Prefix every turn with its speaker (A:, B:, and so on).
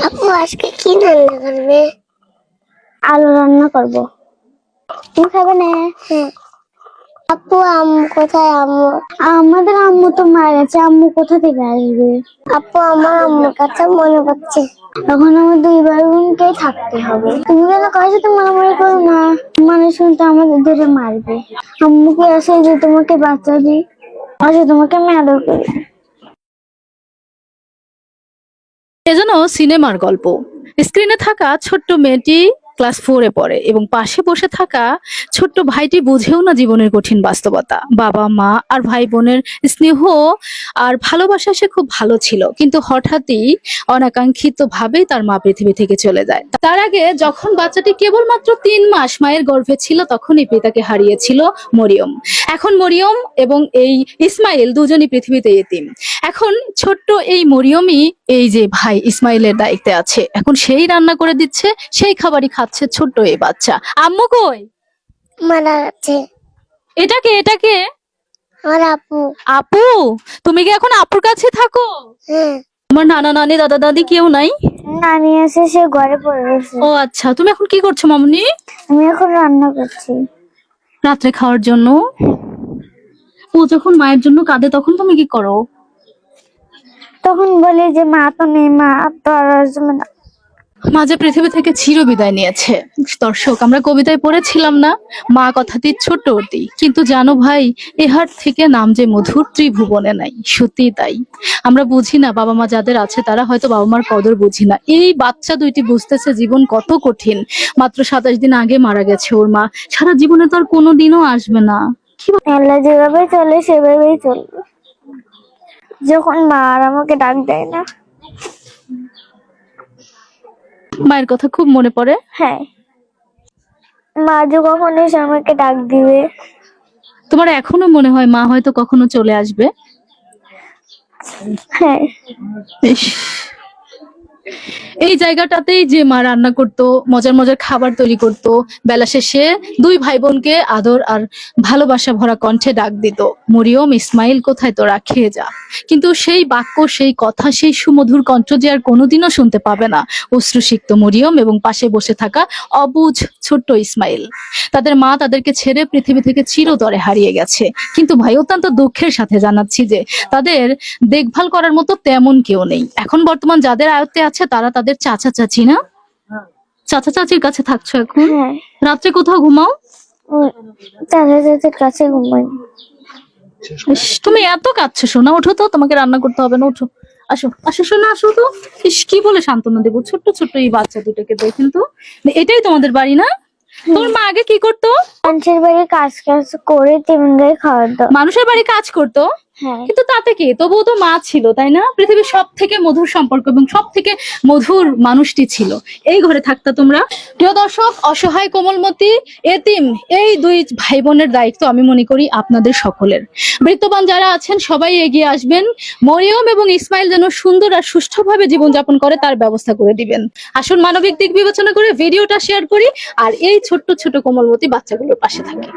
A: আপু আজকে কি রান্না করবে?
B: আলু রান্না করব। তুমি খাবে না?
A: হ্যাঁ। আপু আম্মু কোথায়? আম্মু
B: আমাদের আম্মু তো মারা গেছে, আম্মু কোথা থেকে আসবে?
A: আপু আমার আম্মুর কাছে মনে পড়ছে।
B: তখন আমার দুই ভাই বোনকে থাকতে হবে। তুমি যেন কার সাথে মারামারি করো না, মানুষ শুনতে আমাদের ধরে মারবে। আম্মুকে আসে যে তোমাকে বাঁচাবে, আসে তোমাকে মেরে করবে।
C: এ যেন সিনেমার গল্প। স্ক্রিনে থাকা ছোট্ট মেয়েটি ক্লাস 4-এ পড়ে এবং পাশে বসে থাকা ছোট্ট ভাইটি বুঝেও না জীবনের কঠিন বাস্তবতা। বাবা মা আর ভাই বোনের স্নেহ আর ভালোবাসা সে খুব ভালো ছিল, কিন্তু হঠাৎই অনাকাঙ্ক্ষিত ভাবেই তার মা পৃথিবী থেকে চলে যায়। তার আগে যখন বাচ্চাটি কেবলমাত্র 3 মাস মায়ের গর্ভে ছিল তখনই পিতাকে হারিয়েছিল মরিয়ম। এখন মরিয়ম এবং এই ইসমাইল দুজনই পৃথিবীতে এতিম। এখন ছোট্ট এই মরিয়মই এই যে ভাই ইসমাইলের দায়িত্বে আছে। এখন সেই রান্না করে দিচ্ছে, সেই খাবারই খাচ্ছে ছোট্ট এই বাচ্চা। আম্মু কই?
A: মারা গেছে।
C: এটাকে
A: আমার আপু।
C: আপু, তুমি কি এখন আপুর কাছে থাকো?
A: হ্যাঁ।
C: তোমার নানা নানি দাদা দাদি কেউ নাই?
B: নানি এসে সে ঘরে পড়ে গেছে।
C: ও আচ্ছা, তুমি এখন কি করছো মামুনি?
B: আমি এখন রান্না করছি
C: রাত্রে খাওয়ার জন্য। ও যখন মায়ের জন্য কাঁদে তখন তুমি কি করো?
B: তখন বলি যে মা তো নেই, মা তো আর আসবে না।
C: মা যে পৃথিবী থেকে চির বিদায় নিয়েছে। দর্শক, আমরা কবিতায় পড়েছিলাম না, মা কথাটি ছোট্ট অতি, কিন্তু জানো ভাই, এহার থেকে নাম যে মধুর ত্রিভুবনে নাই। সত্যি তাই, আমরা বুঝি না, বাবা মা যাদের আছে তারা হয়তো বাবা মার কদর বুঝি না। এই বাচ্চা দুইটি বুঝতেছে জীবন কত কঠিন। মাত্র 27 দিন আগে মারা গেছে ওর মা, সারা জীবনে তো আর কোনোদিনও আসবে না।
B: আল্লাহ যেভাবে চলে সেভাবেই চলবে। যখন মা আর আমাকে ডাক দেয় না।
C: মায়ের কথা খুব মনে পড়ে।
B: হ্যাঁ, মা যে কখন এসে আমাকে ডাক দিবে।
C: তোমার এখনো মনে হয় মা হয়তো কখনো চলে আসবে?
B: হ্যাঁ।
C: ইস, এই জায়গাটাতেই যে মা রান্না করতো, মজার মজার খাবার তৈরি করত, বেলা শেষে দুই ভাই বোনকে আদর আর ভালোবাসা ভরা কণ্ঠে ডাক দিত, মরিয়ম, ইসমাইল কোথায় তোরা, খেয়ে যা। কিন্তু সেই বাক্য, সেই কথা, সেই সুমধুর কণ্ঠ যে আর কোনোদিনও শুনতে পাবে না অশ্রুসিক্ত মরিয়ম এবং পাশে বসে থাকা অবুঝ ছোট্ট ইসমাইল। তাদের মা তাদেরকে ছেড়ে পৃথিবী থেকে চিরতরে হারিয়ে গেছে। কিন্তু ভাই, অত্যন্ত দুঃখের সাথে জানাচ্ছি যে তাদের দেখভাল করার মতো তেমন কেউ নেই। এখন বর্তমান যাদের আয়ত্তে আছে তারা তাদের চাচা চাচি, না চাচা চাচির কাছে থাকছো এখন?
B: হ্যাঁ।
C: রাত্রে কোথাও ঘুমাও?
B: চাচা চাচির কাছে ঘুমাই।
C: ইস, তুমি এত কাঁদছো শোনা, ওঠো তো, তোমাকে রান্না করতে হবে না, ওঠো, আসো আসো শোনা, আসো তো। ইস, কি বলে সান্ত্বনা দেবো ছোট্ট ছোট্ট এই বাচ্চা দুটোকে, দেখেন তো। এটাই তোমাদের বাড়ি না? তোর মা আগে কি করতো?
B: মানুষের বাড়ি কাজ কাজ করে তেমন গায়ে খাওয়ার দাও।
C: মানুষের বাড়ি কাজ করতো,
B: হ্যাঁ।
C: কিন্তু তাতে কি, তবুও তো মা ছিল, তাই না? পৃথিবীর সব থেকে মধুর সম্পর্ক এবং সব থেকে মধুর মানুষটি ছিল এই ঘরে থাকতা তোমরা। প্রিয় দর্শক, অসহায় কোমলমতি এতিম এই দুই ভাই বোনের দায়িত্ব আমি মনে করি আপনাদের সকলের। বৃত্তবান যারা আছেন সবাই এগিয়ে আসবেন, মরিয়ম এবং ইসমাইল যেন সুন্দর আর সুষ্ঠুভাবে জীবনযাপন করে তার ব্যবস্থা করে দিবেন। আসুন মানবিক দিক বিবেচনা করে ভিডিওটা শেয়ার করি আর এই ছোট্ট ছোট কোমলমতি বাচ্চাগুলোর পাশে থাকি।